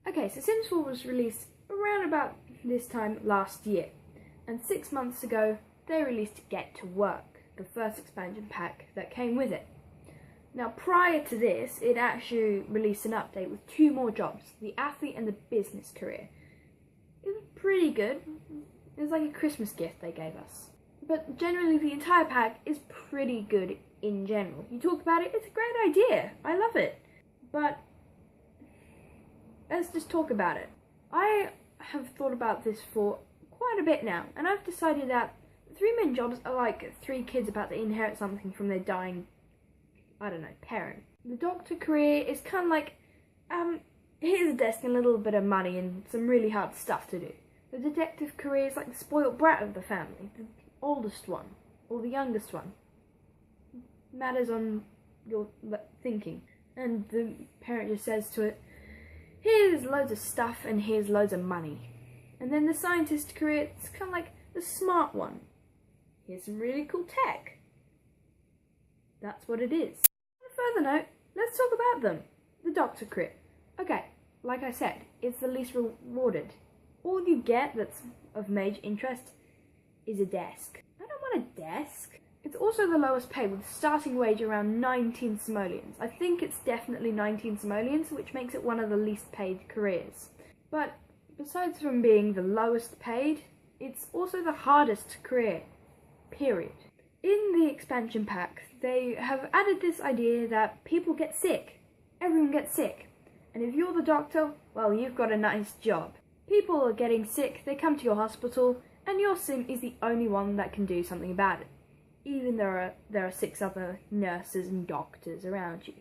Okay, so Sims 4 was released around about this time last year, and 6 months ago they released Get to Work, the first expansion pack that came with it. Now prior to this, it actually released an update with 2 more jobs, the athlete and the business career. It was pretty good. It was like a Christmas gift they gave us. But generally the entire pack is pretty good in general. You talk about it, it's a great idea. I love it. But let's just talk about it. I have thought about this for quite a bit now, and I've decided that 3 main jobs are like 3 kids about to inherit something from their dying, I don't know, parent. The doctor career is kind of like, here's a desk and a little bit of money and some really hard stuff to do. The detective career is like the spoiled brat of the family, the oldest one, or the youngest one. Matters on your thinking. And the parent just says to it, here's loads of stuff and here's loads of money. And then the scientist career, it's kind of like the smart one. Here's some really cool tech. That's what it is. On a further note, let's talk about them. The doctor career. Okay, like I said, it's the least rewarded. All you get that's of major interest is a desk. I don't want a desk. It's also the lowest paid, with a starting wage around 19 simoleons. I think it's definitely 19 simoleons, which makes it one of the least paid careers. But besides from being the lowest paid, it's also the hardest career, period. In the expansion pack, they have added this idea that people get sick. Everyone gets sick. And if you're the doctor, well, you've got a nice job. People are getting sick, they come to your hospital, and your sim is the only one that can do something about it. Even there are 6 other nurses and doctors around you.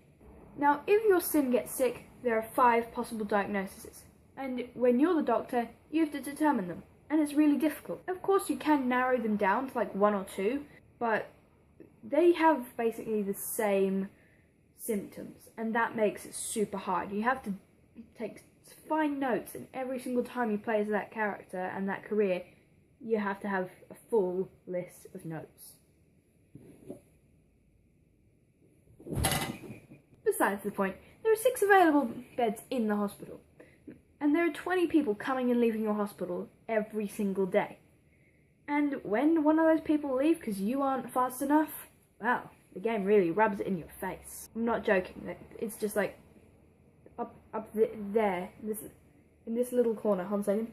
Now, if your sim gets sick, there are 5 possible diagnoses. And when you're the doctor, you have to determine them. And it's really difficult. Of course, you can narrow them down to like 1 or 2, but they have basically the same symptoms, and that makes it super hard. You have to take fine notes, and every single time you play as that character and that career, you have to have a full list of notes. Besides the point, there are 6 available beds in the hospital, and there are 20 people coming and leaving your hospital every single day. And when one of those people leave because you aren't fast enough, well, the game really rubs it in your face. I'm not joking. It's just like there, in this little corner. Hold on a second.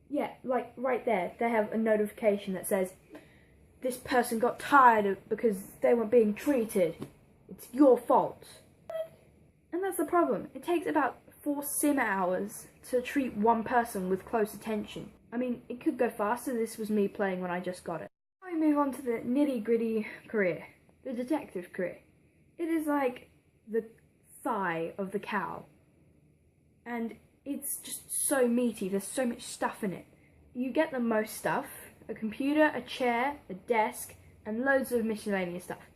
Yeah, like right there, they have a notification that says, this person got tired because they weren't being treated. It's your fault. And that's the problem. It takes about 4 sim hours to treat one person with close attention. I mean, it could go faster. This was me playing when I just got it. Now we move on to the nitty-gritty career, the detective career. It is like the thigh of the cow. And it's just so meaty. There's so much stuff in it. You get the most stuff. A computer, a chair, a desk, and loads of miscellaneous stuff.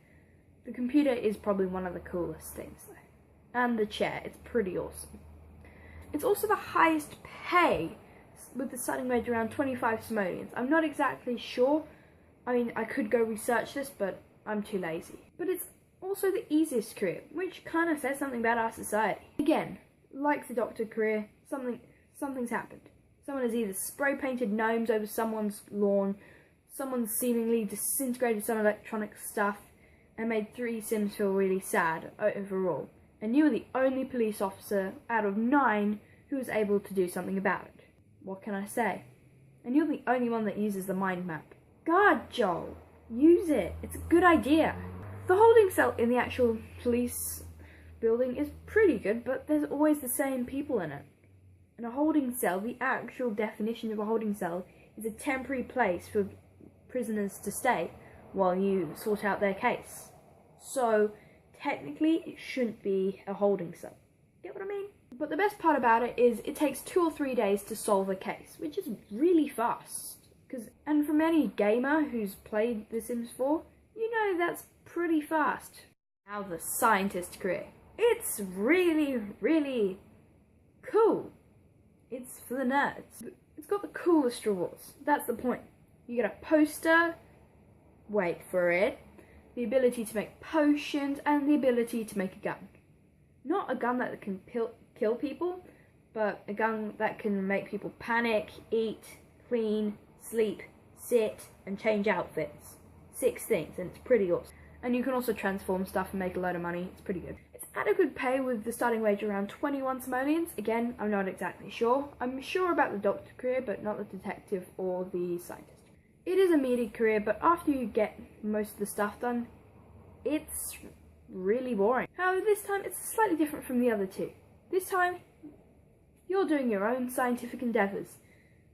The computer is probably one of the coolest things though. And the chair, it's pretty awesome. It's also the highest pay, with the starting wage around 25 simoleons. I'm not exactly sure. I mean, I could go research this, but I'm too lazy. But it's also the easiest career, which kind of says something about our society. Again, like the doctor career, something's happened. Someone has either spray painted gnomes over someone's lawn, someone's seemingly disintegrated some electronic stuff, and made 3 sims feel really sad overall. And you were the only police officer out of 9 who was able to do something about it. What can I say? And you're the only one that uses the mind map. God, Joel, use it. It's a good idea. The holding cell in the actual police building is pretty good, but there's always the same people in it. And a holding cell, the actual definition of a holding cell, is a temporary place for prisoners to stay while you sort out their case. So, technically, it shouldn't be a holding cell. Get what I mean? But the best part about it is it takes 2 or 3 days to solve a case, which is really fast. And from any gamer who's played The Sims 4, you know that's pretty fast. Now the scientist career. It's really, really cool. It's for the nerds. It's got the coolest rewards. That's the point. You get a poster, wait for it, the ability to make potions, and the ability to make a gun. Not a gun that can kill people, but a gun that can make people panic, eat, clean, sleep, sit, and change outfits. 6 things, and it's pretty awesome. And you can also transform stuff and make a load of money. It's pretty good. It's at a good pay with the starting wage around 21 simoleons. Again, I'm not exactly sure. I'm sure about the doctor career, but not the detective or the scientist. It is a meaty career, but after you get most of the stuff done, it's really boring. However, this time it's slightly different from the other two. This time, you're doing your own scientific endeavours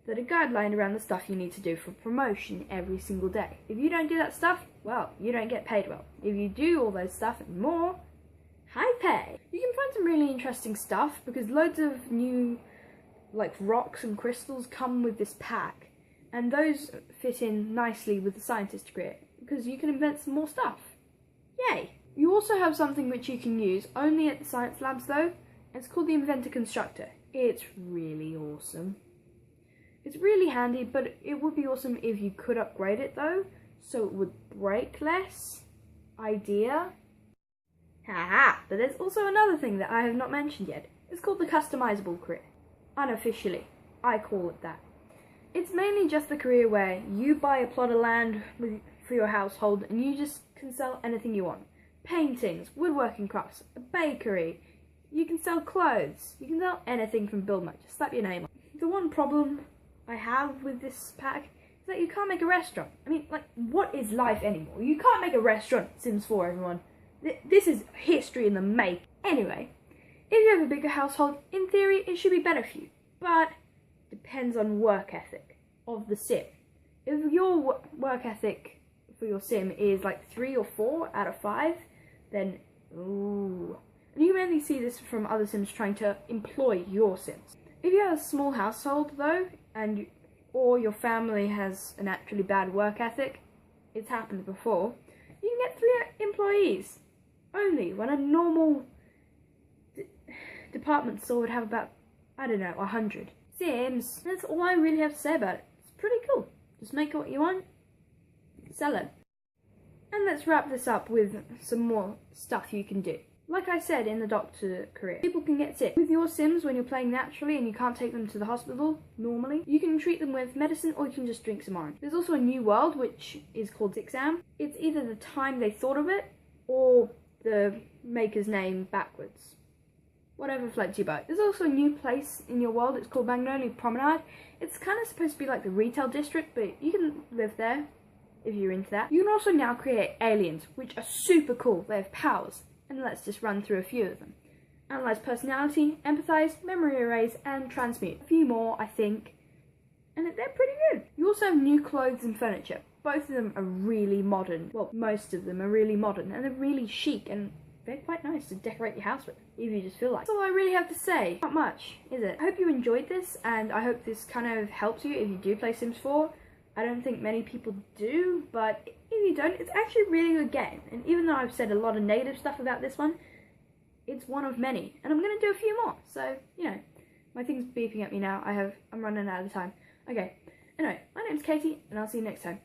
that are guidelined around the stuff you need to do for promotion every single day. If you don't do that stuff, well, you don't get paid well. If you do all those stuff and more, high pay. You can find some really interesting stuff because loads of new like rocks and crystals come with this pack. And those fit in nicely with the scientist career, because you can invent some more stuff. Yay! You also have something which you can use only at the science labs though, and it's called the Inventor Constructor. It's really awesome. It's really handy, but it would be awesome if you could upgrade it though, so it would break less. Idea? Haha! But there's also another thing that I have not mentioned yet. It's called the Customizable career. Unofficially, I call it that. It's mainly just the career where you buy a plot of land for your household and you just can sell anything you want. Paintings, woodworking crafts, a bakery, you can sell clothes, you can sell anything from BuildMode, just slap your name on. The one problem I have with this pack is that you can't make a restaurant. I mean, like, what is life anymore? You can't make a restaurant in Sims 4, everyone. This is history in the make. Anyway, if you have a bigger household, in theory it should be better for you, but depends on work ethic of the sim. If your work ethic for your sim is like 3 or 4 out of 5, then ooh. And you mainly see this from other sims trying to employ your sims. If you have a small household though, or your family has a naturally bad work ethic, it's happened before, you can get 3 employees only, when a normal department store would have about, I don't know, 100. Sims, that's all I really have to say about it. It's pretty cool. Just make what you want, sell it. And let's wrap this up with some more stuff you can do. Like I said in the doctor career, people can get sick. With your sims, when you're playing naturally and you can't take them to the hospital normally, you can treat them with medicine or you can just drink some orange. There's also a new world which is called Exam. It's either the time they thought of it or the maker's name backwards. Whatever floats your boat. There's also a new place in your world, it's called Magnolia Promenade. It's kind of supposed to be like the retail district, but you can live there if you're into that. You can also now create aliens, which are super cool. They have powers, and let's just run through a few of them. Analyze personality, empathize, memory erase, and transmute. A few more, I think, and they're pretty good. You also have new clothes and furniture. Both of them are really modern. Well, most of them are really modern, and they're really chic, and they're quite nice to decorate your house with, if you just feel like. That's all I really have to say. Not much, is it? I hope you enjoyed this, and I hope this kind of helps you if you do play Sims 4. I don't think many people do, but if you don't, it's actually a really good game. And even though I've said a lot of negative stuff about this one, it's one of many. And I'm going to do a few more, so, you know, my thing's beeping at me now. I'm running out of time. Okay, anyway, my name's Katie, and I'll see you next time.